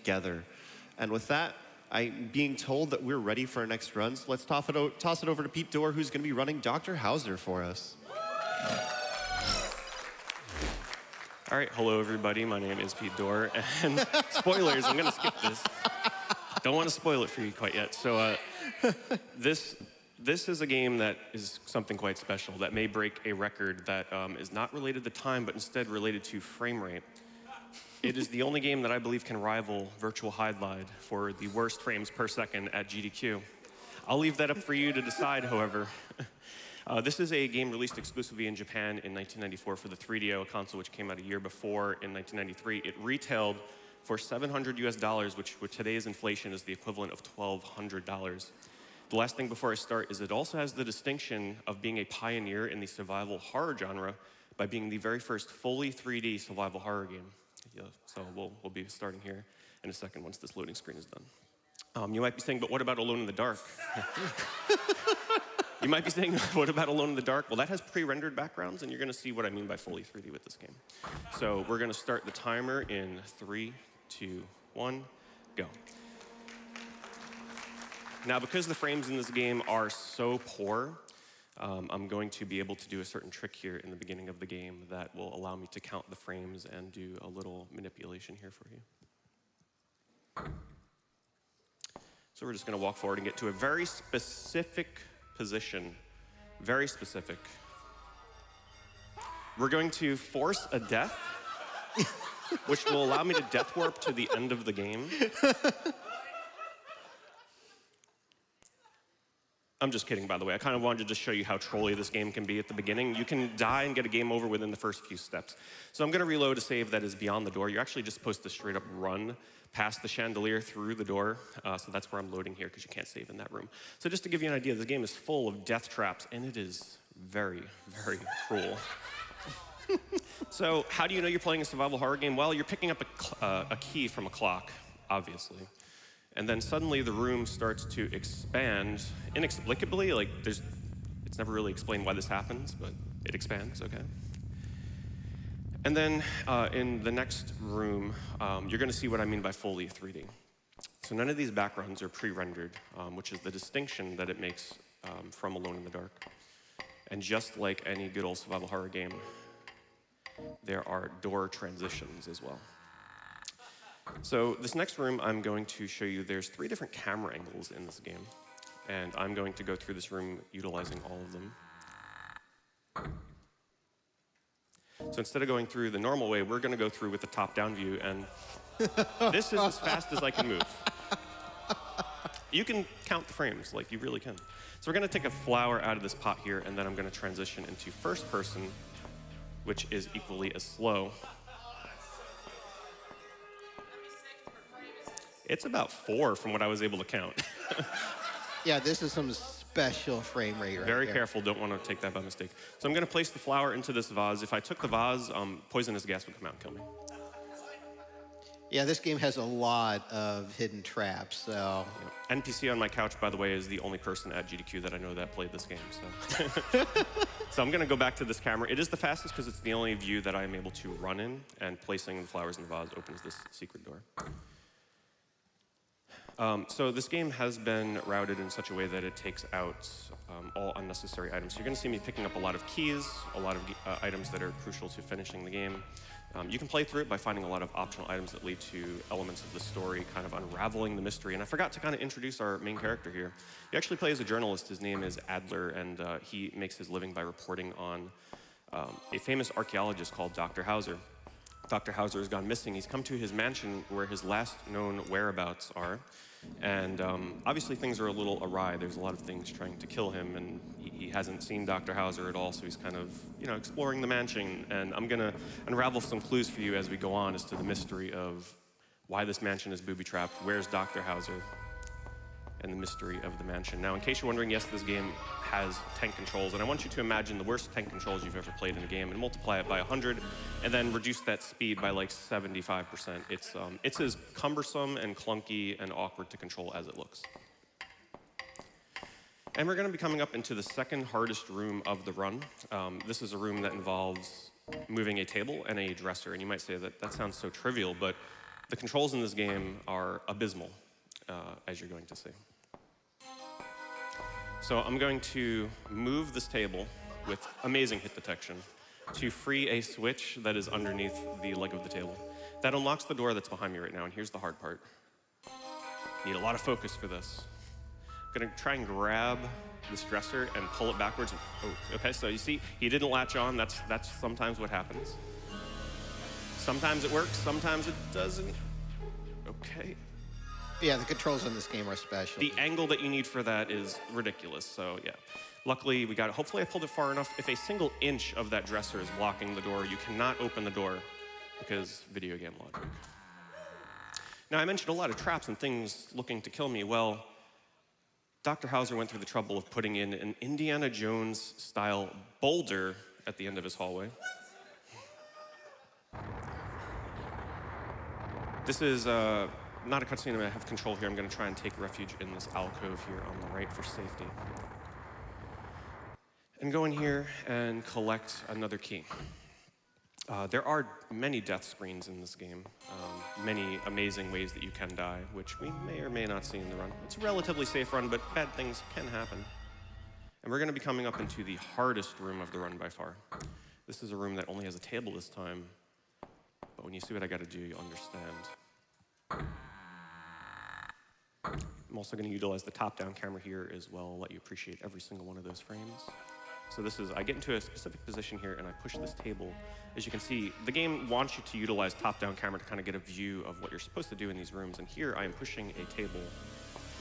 together. And with that, I'm being told that we're ready for our next runs. Let's toss it over to PeteDorr, who's going to be running Dr. Hauzer for us. All right, hello everybody. My name is PeteDorr, and spoilers, I'm going to skip this. Don't want to spoil it for you quite yet. So this is a game that is something quite special that may break a record that is not related to time, but instead related to frame rate. It is the only game that I believe can rival Virtual Hide for the worst frames per second at GDQ. I'll leave that up for you to decide, however. This is a game released exclusively in Japan in 1994 for the 3DO, a console which came out a year before in 1993. It retailed for $700 US, which with today's inflation is the equivalent of $1,200. The last thing before I start is it also has the distinction of being a pioneer in the survival horror genre by being the very first fully 3D survival horror game. Yeah, so we'll be starting here in a second once this loading screen is done. You might be saying, but what about Alone in the Dark? You might be saying, what about Alone in the Dark? Well, that has pre-rendered backgrounds, and you're going to see what I mean by fully 3D with this game. So we're going to start the timer in 3, 2, 1, go. Now, because the frames in this game are so poor, I'm going to be able to do a certain trick here in the beginning of the game that will allow me to count the frames and do a little manipulation here for you. So we're just going to walk forward and get to a very specific position. Very specific. We're going to force a death, which will allow me to death warp to the end of the game. I'm just kidding, by the way. I kind of wanted to just show you how trolly this game can be at the beginning. You can die and get a game over within the first few steps. So I'm going to reload a save that is beyond the door. You're actually just supposed to straight up run past the chandelier through the door. So that's where I'm loading here because you can't save in that room. So just to give you an idea, this game is full of death traps, and it is very, very cruel. So how do you know you're playing a survival horror game? Well, you're picking up a key from a clock, obviously. And then suddenly the room starts to expand inexplicably. Like it's never really explained why this happens, but it expands, okay? And then in the next room, you're gonna see what I mean by fully 3D. So none of these backgrounds are pre-rendered, which is the distinction that it makes from Alone in the Dark. And just like any good old survival horror game, there are door transitions as well. So this next room, I'm going to show you there's 3 different camera angles in this game. And I'm going to go through this room utilizing all of them. So instead of going through the normal way, we're going to go through with the top-down view, and this is as fast as I can move. You can count the frames, like you really can. So we're going to take a flower out of this pot here, and then I'm going to transition into first person, which is equally as slow. It's about 4 from what I was able to count. Yeah, this is some special frame rate right Very here. careful, don't want to take that by mistake. So I'm going to place the flower into this vase. If I took the vase, poisonous gas would come out and kill me. Yeah, this game has a lot of hidden traps, so. Yeah. NPC on my couch, by the way, is the only person at GDQ that I know that played this game, so. So I'm going to go back to this camera. It is the fastest because it's the only view that I am able to run in, and placing the flowers in the vase opens this secret door. So this game has been routed in such a way that it takes out all unnecessary items. So you're going to see me picking up a lot of keys, a lot of items that are crucial to finishing the game. You can play through it by finding a lot of optional items that lead to elements of the story, kind of unraveling the mystery. And I forgot to kind of introduce our main character here. He actually plays a journalist. His name is Adler, and he makes his living by reporting on a famous archaeologist called Dr. Hauzer. Dr. Hauzer has gone missing. He's come to his mansion where his last known whereabouts are. And obviously things are a little awry. There's a lot of things trying to kill him, and he hasn't seen Dr. Hauzer at all, so he's kind of, exploring the mansion. And I'm gonna unravel some clues for you as we go on as to the mystery of why this mansion is booby-trapped, where's Dr. Hauzer, and the mystery of the mansion. Now, in case you're wondering, yes, this game has tank controls, and I want you to imagine the worst tank controls you've ever played in a game and multiply it by 100, and then reduce that speed by like 75%. It's as cumbersome and clunky and awkward to control as it looks. And we're going to be coming up into the second hardest room of the run. This is a room that involves moving a table and a dresser, and you might say that sounds so trivial, but The controls in this game are abysmal, as you're going to see. So I'm going to move this table with amazing hit detection to free a switch that is underneath the leg of the table. That unlocks the door that's behind me right now, and here's the hard part. Need a lot of focus for this. I'm gonna try and grab this dresser and pull it backwards. Oh, okay, so you see, he didn't latch on. That's sometimes what happens. Sometimes it works, sometimes it doesn't. Okay. Yeah, the controls in this game are special. The angle that you need for that is ridiculous, so yeah. Luckily, we got it. Hopefully I pulled it far enough. If a single inch of that dresser is blocking the door, you cannot open the door because video game logic. Now, I mentioned a lot of traps and things looking to kill me. Well, Dr. Hauzer went through the trouble of putting in an Indiana Jones-style boulder at the end of his hallway. This is not a cutscene. I have control here. I'm going to try and take refuge in this alcove here on the right for safety. And go in here and collect another key. There are many death screens in this game, many amazing ways that you can die, which we may or may not see in the run. It's a relatively safe run, but bad things can happen. And we're going to be coming up into the hardest room of the run by far. This is a room that only has a table this time, but when you see what I got to do, you'll understand. I'm also going to utilize the top-down camera here as well, let you appreciate every single one of those frames. So this is, I get into a specific position here and I push this table. As you can see, the game wants you to utilize top-down camera to kind of get a view of what you're supposed to do in these rooms. And here I am pushing a table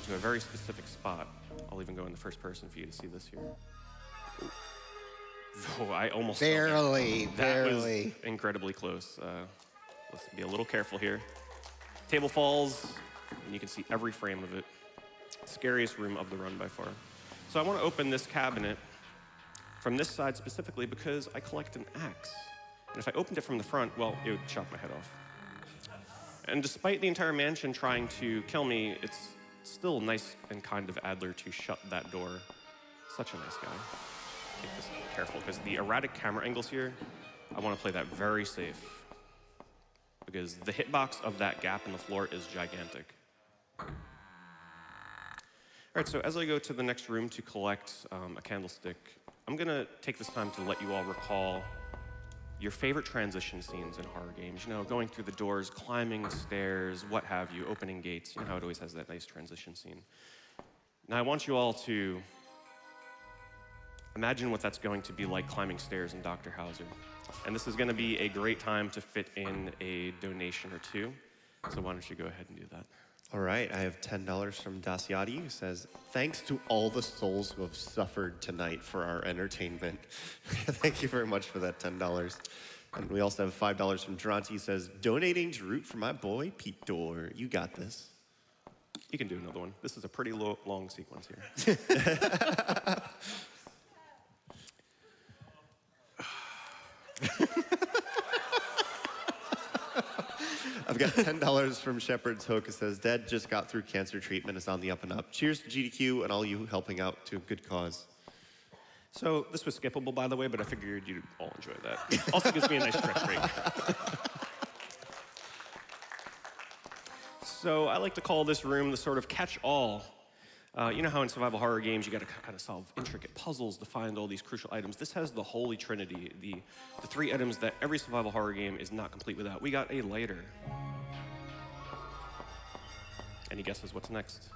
to a very specific spot. I'll even go in the first person for you to see this here. Oh, I almost barely. That was incredibly close. Let's be a little careful here. Table falls, and you can see every frame of it. Scariest room of the run by far. So I want to open this cabinet from this side specifically because I collect an axe. And if I opened it from the front, well, it would chop my head off. And despite the entire mansion trying to kill me, it's still nice and kind of Adler to shut that door. Such a nice guy. Take this careful, because the erratic camera angles here, I want to play that very safe. Because the hitbox of that gap in the floor is gigantic. All right, so as I go to the next room to collect a candlestick, I'm gonna take this time to let you all recall your favorite transition scenes in horror games. You know, going through the doors, climbing stairs, what have you, opening gates. You know how it always has that nice transition scene. Now I want you all to imagine what that's going to be like climbing stairs in Dr. Hauzer. And this is gonna be a great time to fit in a donation or two. So why don't you go ahead and do that. All right, I have $10 from Dasyati, who says, thanks to all the souls who have suffered tonight for our entertainment. Thank you very much for that $10. And we also have $5 from Durante, who says, donating to root for my boy, PeteDorr. You got this. You can do another one. This is a pretty long sequence here. I've got $10 from Shepherd's Hook. It says, Dad just got through cancer treatment. It's on the up and up. Cheers to GDQ and all you helping out to a good cause. So this was skippable, by the way, but I figured you'd all enjoy that. Also gives me a nice stretch break. So I like to call this room the sort of catch-all. You know how in survival horror games you got to kind of solve intricate puzzles to find all these crucial items. This has the holy trinity, the three items that every survival horror game is not complete without. We got a lighter. Any guesses what's next?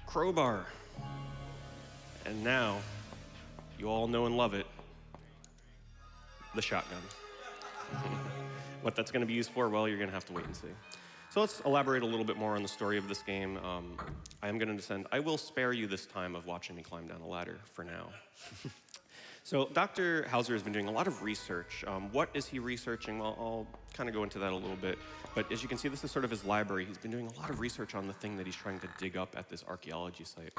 Crowbar. And now, you all know and love it, the shotgun. What that's going to be used for, well, you're going to have to wait and see. So let's elaborate a little bit more on the story of this game. I am going to descend. I will spare you this time of watching me climb down a ladder for now. So Dr. Hauzer has been doing a lot of research. What is he researching? Well, I'll kind of go into that a little bit. But as you can see, this is sort of his library. He's been doing a lot of research on the thing that he's trying to dig up at this archaeology site.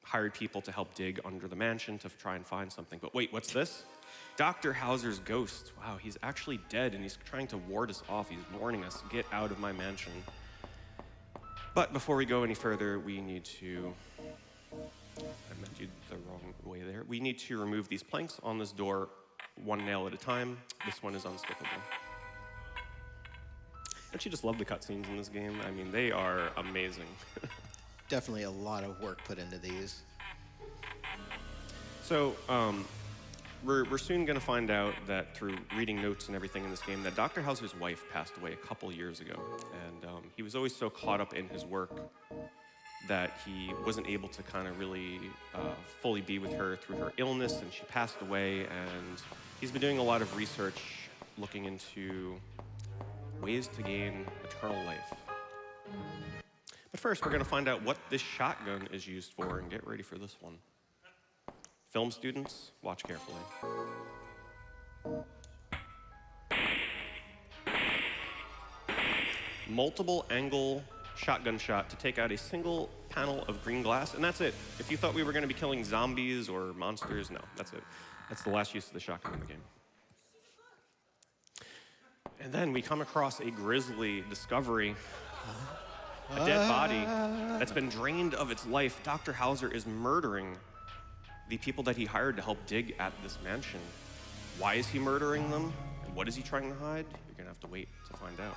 Hired people to help dig under the mansion to try and find something. But wait, what's this? Dr. Hauzer's ghost. Wow, he's actually dead, and he's trying to ward us off. He's warning us, get out of my mansion. But before we go any further, we need to... I meant you the wrong way there. We need to remove these planks on this door one nail at a time. This one is unskippable. Don't you just love the cutscenes in this game? I mean, they are amazing. Definitely a lot of work put into these. So, we're soon going to find out that through reading notes and everything in this game that Dr. Hauzer's wife passed away a couple years ago. And he was always so caught up in his work that he wasn't able to kind of really fully be with her through her illness, and she passed away. And he's been doing a lot of research looking into ways to gain eternal life. But first, we're going to find out what this shotgun is used for, and get ready for this one. Film students, watch carefully. Multiple angle shotgun shot to take out a single panel of green glass, and that's it. If you thought we were going to be killing zombies or monsters, no, that's it. That's the last use of the shotgun in the game. And then we come across a grisly discovery. A dead body that's been drained of its life. Dr. Hauzer is murdering the people that he hired to help dig at this mansion. Why is he murdering them? And what is he trying to hide? You're going to have to wait to find out.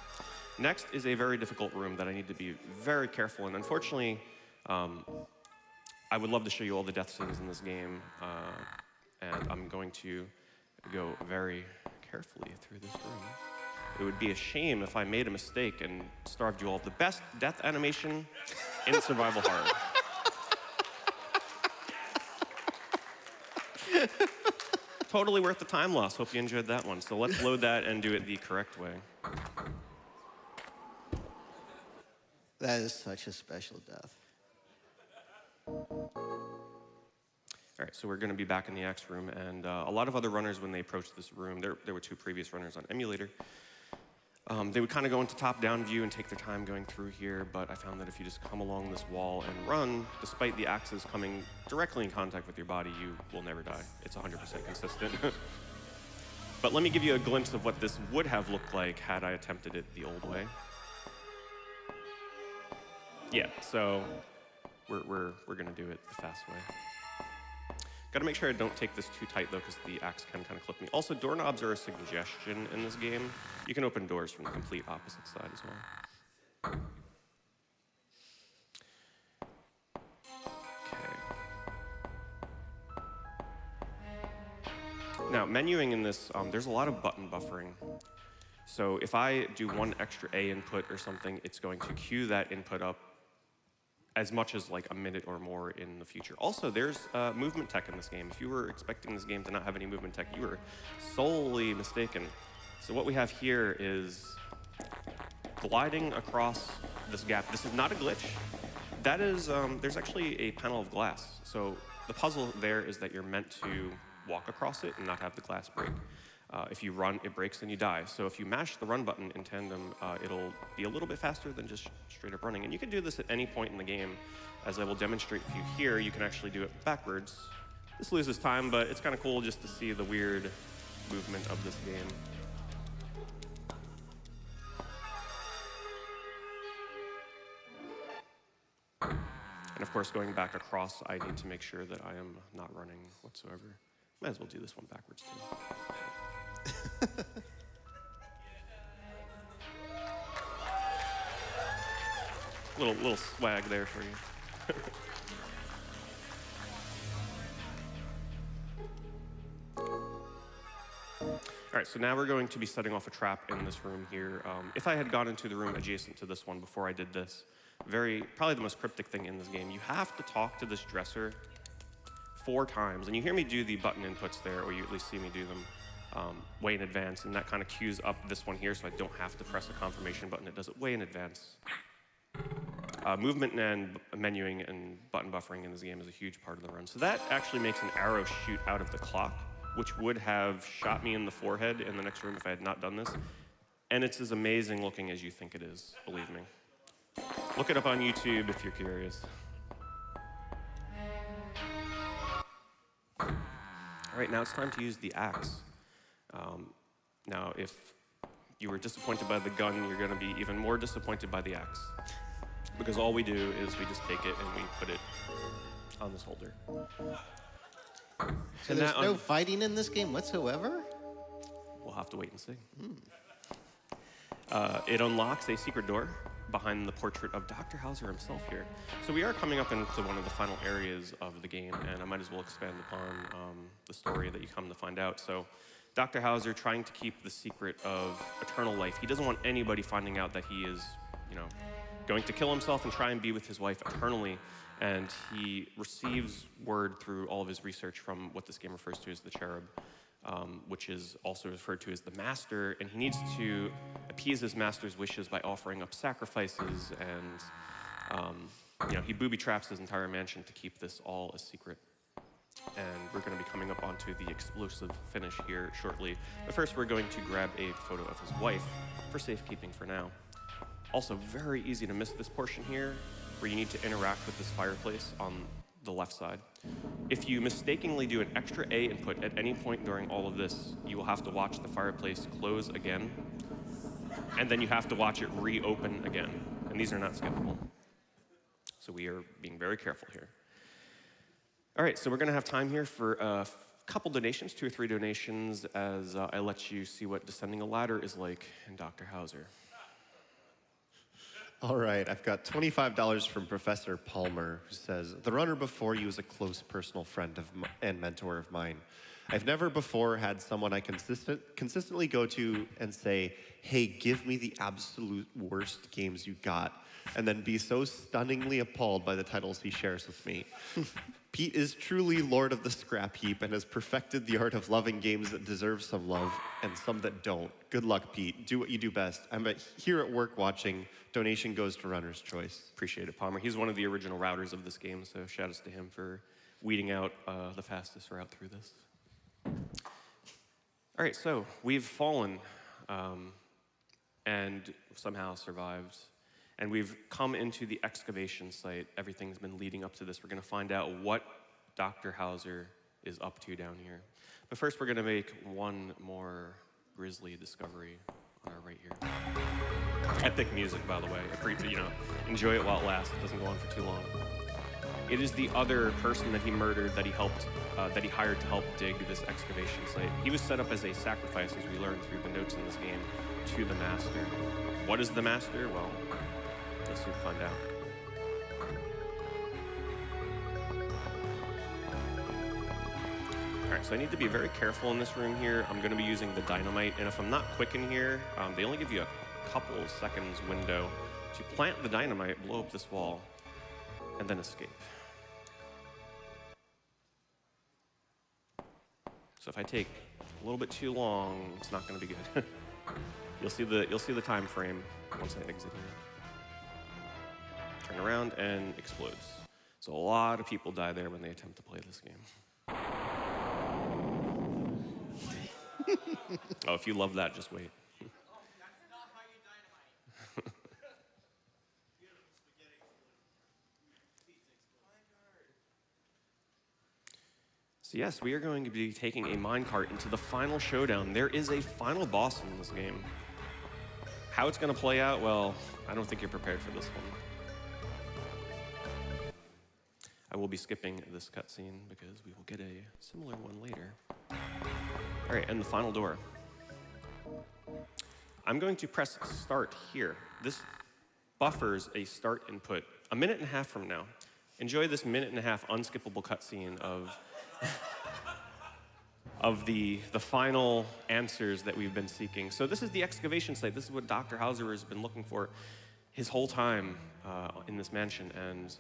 Next is a very difficult room that I need to be very careful in. Unfortunately, I would love to show you all the death scenes in this game, and I'm going to go very carefully through this room. It would be a shame if I made a mistake and starved you all of the best death animation in survival horror. Totally worth the time loss. Hope you enjoyed that one. So let's load that and do it the correct way. That is such a special death. All right, so we're going to be back in the Axe room, and a lot of other runners, when they approached this room, there were 2 previous runners on emulator. They would kind of go into top-down view and take their time going through here, but I found that if you just come along this wall and run, despite the axes coming directly in contact with your body, you will never die. It's 100% consistent. But let me give you a glimpse of what this would have looked like had I attempted it the old way. Yeah, so we're gonna do it the fast way. Gotta make sure I don't take this too tight though, because the axe can kind of clip me. Also, doorknobs are a suggestion in this game. You can open doors from the complete opposite side as well. Okay. Now, menuing in this, there's a lot of button buffering. So if I do one extra A input or something, it's going to queue that input up as much as like a minute or more in the future. Also, there's movement tech in this game. If you were expecting this game to not have any movement tech, you were solely mistaken. So what we have here is gliding across this gap. This is not a glitch. That is, there's actually a panel of glass. So the puzzle there is that you're meant to walk across it and not have the glass break. If you run, it breaks and you die. So if you mash the run button in tandem, it'll be a little bit faster than just straight up running. And you can do this at any point in the game. As I will demonstrate for you here, you can actually do it backwards. This loses time, but it's kind of cool just to see the weird movement of this game. And of course, going back across, I need to make sure that I am not running whatsoever. Might as well do this one backwards too. little swag there for you. All right, so now we're going to be setting off a trap in this room here. If I had gone into the room adjacent to this one before I did this, probably the most cryptic thing in this game, you have to talk to this dresser 4 times. And you hear me do the button inputs there, or you at least see me do them way in advance, and that kind of queues up this one here so I don't have to press a confirmation button. It does it way in advance. Movement and menuing and button buffering in this game is a huge part of the run. So that actually makes an arrow shoot out of the clock, which would have shot me in the forehead in the next room if I had not done this. And it's as amazing looking as you think it is, believe me. Look it up on YouTube if you're curious. All right, now it's time to use the axe. Now, if you were disappointed by the gun, you're going to be even more disappointed by the axe. Because all we do is we just take it and we put it on this holder. So there's no fighting in this game whatsoever? We'll have to wait and see. It unlocks a secret door behind the portrait of Dr. Hauzer himself here. So we are coming up into one of the final areas of the game, and I might as well expand upon the story that you come to find out. So Dr. Hauzer, trying to keep the secret of eternal life. He doesn't want anybody finding out that he is, going to kill himself and try and be with his wife eternally. And he receives word through all of his research from what this game refers to as the cherub, which is also referred to as the master, and he needs to appease his master's wishes by offering up sacrifices, and he booby traps his entire mansion to keep this all a secret. And we're going to be coming up onto the explosive finish here shortly. But first, we're going to grab a photo of his wife for safekeeping for now. Also, very easy to miss this portion here, where you need to interact with this fireplace on the left side. If you mistakenly do an extra A input at any point during all of this, you will have to watch the fireplace close again, and then you have to watch it reopen again. And these are not skippable. So we are being very careful here. All right, so we're going to have time here for a couple donations, 2 or 3 donations, as I let you see what descending a ladder is like in Dr. Hauzer. All right, I've got $25 from Professor Palmer, who says, the runner before you is a close personal friend and mentor of mine. I've never before had someone I consistently go to and say, hey, give me the absolute worst games you got, and then be so stunningly appalled by the titles he shares with me. Pete is truly Lord of the Scrap Heap and has perfected the art of loving games that deserve some love and some that don't. Good luck, Pete. Do what you do best. I'm here at work watching. Donation goes to Runner's Choice. Appreciate it, Palmer. He's one of the original routers of this game, so shout outs to him for weeding out the fastest route through this. All right, so we've fallen and somehow survived. And we've come into the excavation site. Everything's been leading up to this. We're going to find out what Dr. Hauzer is up to down here. But first, we're going to make one more grisly discovery on our right here. Epic music, by the way. Enjoy it while it lasts. It doesn't go on for too long. It is the other person that he murdered that he hired to help dig this excavation site. He was set up as a sacrifice, as we learned through the notes in this game, to the master. What is the master? Well, let's soon find out. All right, so I need to be very careful in this room here. I'm going to be using the dynamite, and if I'm not quick in here, they only give you a couple seconds window to plant the dynamite, blow up this wall, and then escape. So if I take a little bit too long, it's not going to be good. You'll see the time frame once I exit here. Turn around and explodes. So a lot of people die there when they attempt to play this game. Oh, if you love that, just wait. That's not how you dynamite. Beautiful spaghetti explosion. So yes, we are going to be taking a minecart into the final showdown. There is a final boss in this game. How it's going to play out, well, I don't think you're prepared for this one. I will be skipping this cutscene because we will get a similar one later. All right, and the final door. I'm going to press start here. This buffers a start input a minute and a half from now. Enjoy this minute and a half unskippable cutscene of the final answers that we've been seeking. So this is the excavation site. This is what Dr. Hauzer has been looking for his whole time in this mansion. And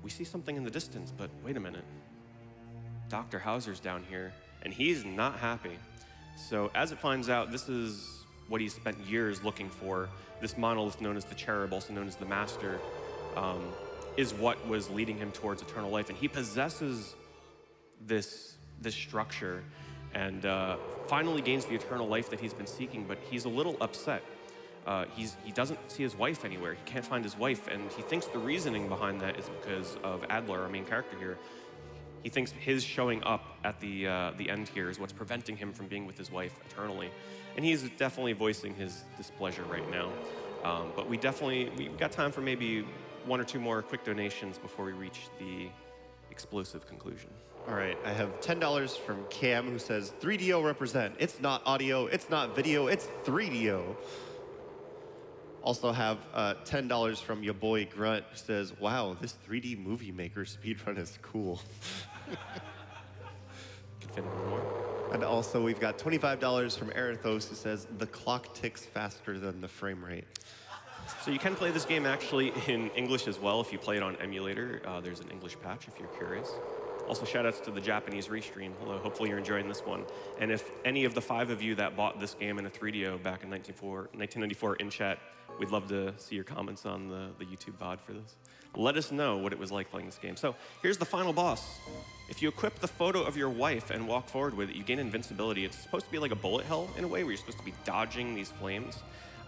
we see something in the distance, but wait a minute. Dr. Hauzer's down here, and he's not happy. So as it finds out, this is what he's spent years looking for. This monolith known as the Cherub, also known as the Master, is what was leading him towards eternal life. And he possesses this structure and finally gains the eternal life that he's been seeking, but he's a little upset. He doesn't see his wife anywhere. He can't find his wife, and he thinks the reasoning behind that is because of Adler, our main character here. He thinks his showing up at the end here is what's preventing him from being with his wife eternally. And he's definitely voicing his displeasure right now. But we've got time for maybe 1 or 2 more quick donations before we reach the explosive conclusion. All right, I have $10 from Cam, who says, 3DO represent. It's not audio, it's not video, it's 3DO. Also have $10 from your boy Grunt, who says, wow, this 3D movie maker speedrun is cool. Can fit in more. And also we've got $25 from Erithos, who says, the clock ticks faster than the frame rate. So you can play this game actually in English as well if you play it on emulator. There's an English patch if you're curious. Also, shout-outs to the Japanese restream. Hello, hopefully you're enjoying this one. And if any of the 5 of you that bought this game in a 3DO back in 1994 in chat, we'd love to see your comments on the YouTube VOD for this. Let us know what it was like playing this game. So here's the final boss. If you equip the photo of your wife and walk forward with it, you gain invincibility. It's supposed to be like a bullet hell in a way, where you're supposed to be dodging these flames.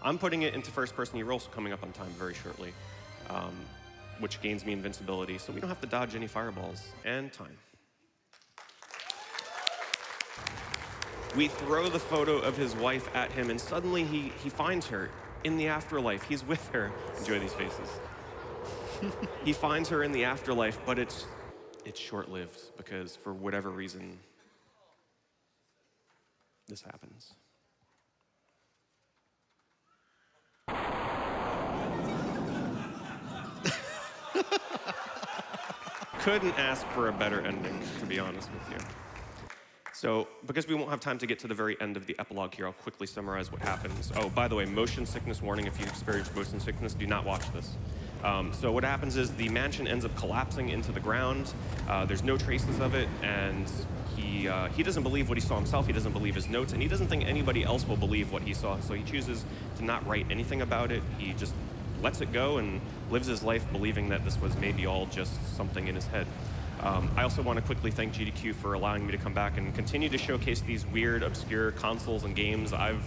I'm putting it into first-person. You're also coming up on time very shortly, which gains me invincibility, so we don't have to dodge any fireballs. And time. We throw the photo of his wife at him, and suddenly he finds her in the afterlife. He's with her. Enjoy these faces. He finds her in the afterlife, but it's short-lived because for whatever reason, this happens. Couldn't ask for a better ending, to be honest with you. So, because we won't have time to get to the very end of the epilogue here, I'll quickly summarize what happens. Oh, by the way, motion sickness warning. If you experience motion sickness, do not watch this. So what happens is the mansion ends up collapsing into the ground. There's no traces of it, and he doesn't believe what he saw himself. He doesn't believe his notes, and he doesn't think anybody else will believe what he saw. So he chooses to not write anything about it. He just lets it go and lives his life believing that this was maybe all just something in his head. I also want to quickly thank GDQ for allowing me to come back and continue to showcase these weird, obscure consoles and games. I've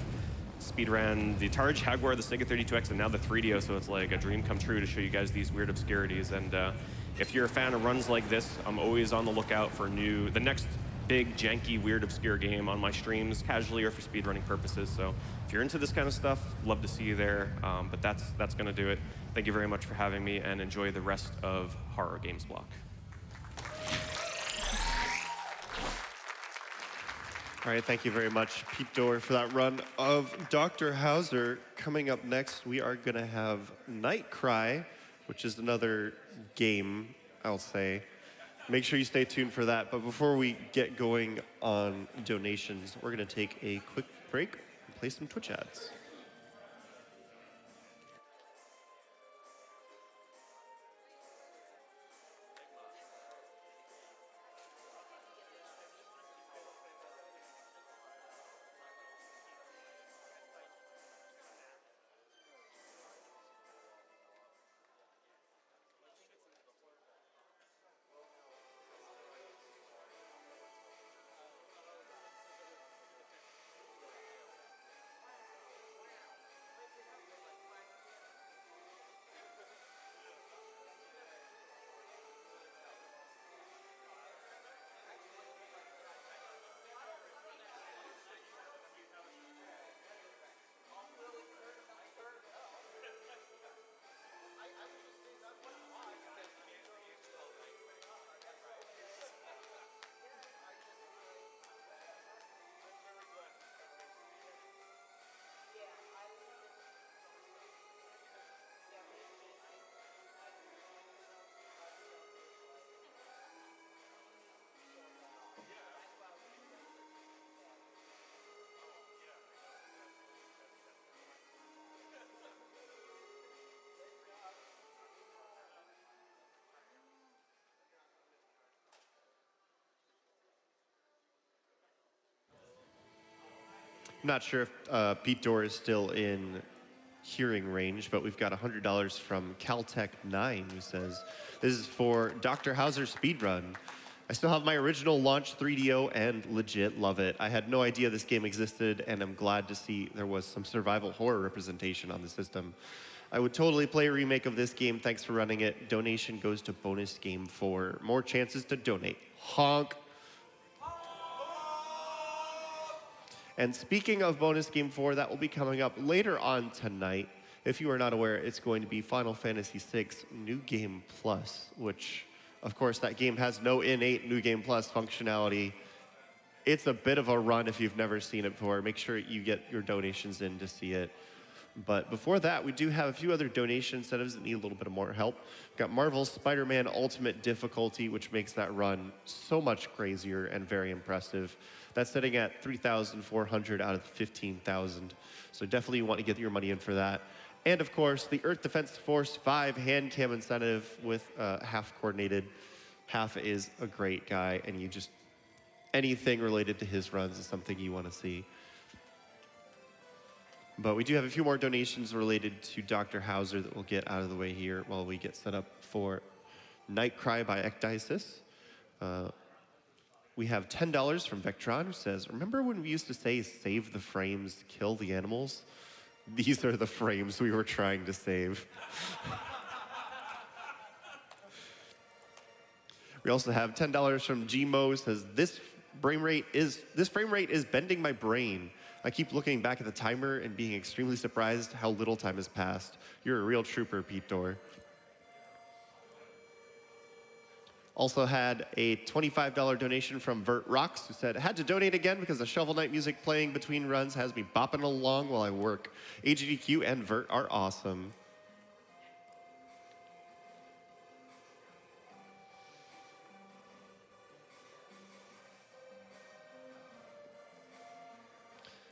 speedran the Atari Jaguar, the Sega 32X, and now the 3DO, so it's like a dream come true to show you guys these weird obscurities. And if you're a fan of runs like this, I'm always on the lookout for the next big, janky, weird, obscure game on my streams, casually or for speedrunning purposes. So if you're into this kind of stuff, love to see you there. But that's going to do it. Thank you very much for having me, and enjoy the rest of Horror Games Block. All right, thank you very much, PeteDorr, for that run of Dr. Hauzer. Coming up next, we are going to have Night Cry, which is another game, I'll say. Make sure you stay tuned for that. But before we get going on donations, we're going to take a quick break and play some Twitch ads. I'm not sure if PeteDorr is still in hearing range, but we've got $100 from Caltech9, who says, this is for Dr. Hauzer Speedrun. I still have my original launch 3DO and legit love it. I had no idea this game existed, and I'm glad to see there was some survival horror representation on the system. I would totally play a remake of this game. Thanks for running it. Donation goes to bonus game for more chances to donate. Honk. And speaking of bonus game 4, that will be coming up later on tonight. If you are not aware, it's going to be Final Fantasy VI New Game Plus, which, of course, that game has no innate New Game Plus functionality. It's a bit of a run if you've never seen it before. Make sure you get your donations in to see it. But before that, we do have a few other donation incentives that need a little bit of more help. We've got Marvel's Spider-Man Ultimate Difficulty, which makes that run so much crazier and very impressive. That's sitting at 3,400 out of 15,000. So definitely want to get your money in for that. And of course, the Earth Defense Force 5 hand cam incentive with half coordinated. Half is a great guy, and you just, anything related to his runs is something you want to see. But we do have a few more donations related to Dr. Hauzer that we'll get out of the way here while we get set up for Nightcry by Ecdysis. We have $10 from Vectron, who says, remember when we used to say, save the frames, kill the animals? These are the frames we were trying to save. We also have $10 from Gmo, who says, this frame rate is bending my brain. I keep looking back at the timer and being extremely surprised how little time has passed. You're a real trooper, PeteDorr. Also had a $25 donation from Vert Rocks, who said, had to donate again because the Shovel Knight music playing between runs has me bopping along while I work. AGDQ and Vert are awesome.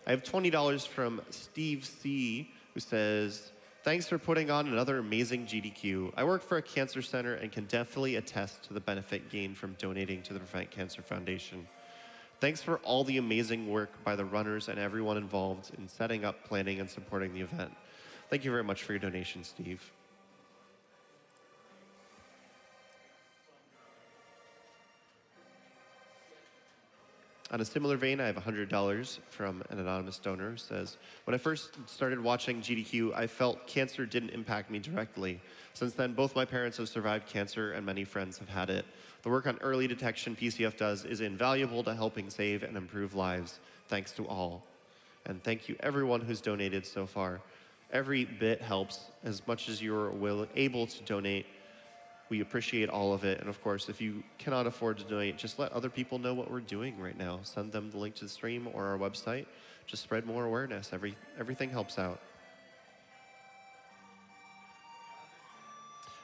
I have $20 from Steve C., who says, thanks for putting on another amazing GDQ. I work for a cancer center and can definitely attest to the benefit gained from donating to the Prevent Cancer Foundation. Thanks for all the amazing work by the runners and everyone involved in setting up, planning, and supporting the event. Thank you very much for your donation, Steve. On a similar vein, I have $100 from an anonymous donor who says, when I first started watching GDQ, I felt cancer didn't impact me directly. Since then, both my parents have survived cancer and many friends have had it. The work on early detection PCF does is invaluable to helping save and improve lives. Thanks to all. And thank you everyone who's donated so far. Every bit helps. As much as you're able to donate, we appreciate all of it. And of course, if you cannot afford to donate, just let other people know what we're doing right now. Send them the link to the stream or our website. Just spread more awareness. Everything helps out.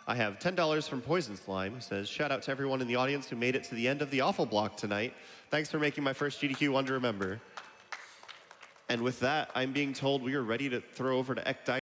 I have $10 from Poison Slime, who says, shout out to everyone in the audience who made it to the end of the awful block tonight. Thanks for making my first GDQ one to remember. And with that, I'm being told we are ready to throw over to Ecdysis.